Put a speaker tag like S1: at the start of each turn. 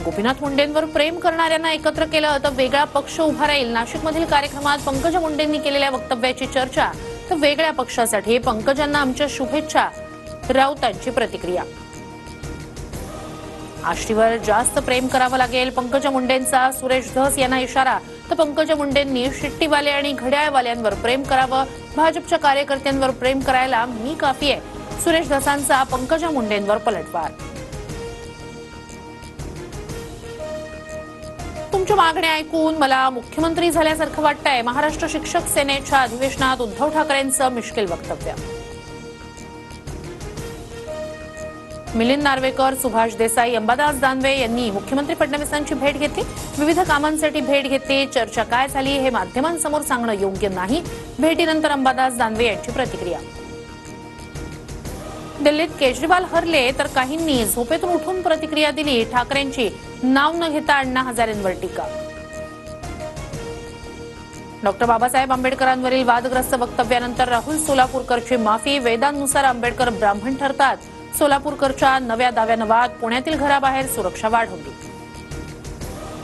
S1: गोपीनाथ मुंडेंवर प्रेम करणाऱ्यांना एकत्र केलं तर वेगळा पक्ष उभा राहील. नाशिकमधील कार्यक्रमात पंकजा मुंडेंनी केलेल्या वक्तव्याची चर्चा. तर वेगळ्या पक्षासाठी पंकजांना आमच्या शुभेच्छा. राऊतांची प्रतिक्रिया. आष्टीवर जास्त प्रेम करावं लागेल पंकजा मुंडेंचा सुरेश धस यांना इशारा. तर पंकजा मुंडेंनी शिट्टीवाले आणि घड्याळवाल्यांवर प्रेम करावं. भाजपच्या कार्यकर्त्यांवर प्रेम करायला मी काफी आहे. सुरेश धसांचा पंकजा मुंडेंवर पलटवार. तुमच्या मागण्या ऐकून मला मुख्यमंत्री झाल्यासारखं वाटतंय. महाराष्ट्र शिक्षक सेनेच्या अधिवेशनात उद्धव ठाकरेंचं मिश्किल वक्तव्य. मिलिंद नार्वेकर, सुभाष देसाई, अंबादास दानवे यांनी मुख्यमंत्री फडणवीसांची भेट घेतली. विविध कामांसाठी भेट घेतली. चर्चा काय झाली हे माध्यमांसमोर सांगणं योग्य नाही. भेटीनंतर अंबादास दानवे यांची प्रतिक्रिया. दिल्लीत केजरीवाल हरले तर काहींनी झोपेतून उठून प्रतिक्रिया दिली. ठाकरेंची नाव न घेता अण्णा हजारेंवर टीका. डॉक्टर बाबासाहेब आंबेडकरांवरील वादग्रस्त वक्तव्यानंतर राहुल सोलापूरकरची माफी. वेदांनुसार आंबेडकर ब्राह्मण ठरतात. सोलापूरकरच्या नव्या दाव्यानं वाद. पुण्यातील घराबाहेर सुरक्षा वाढवली.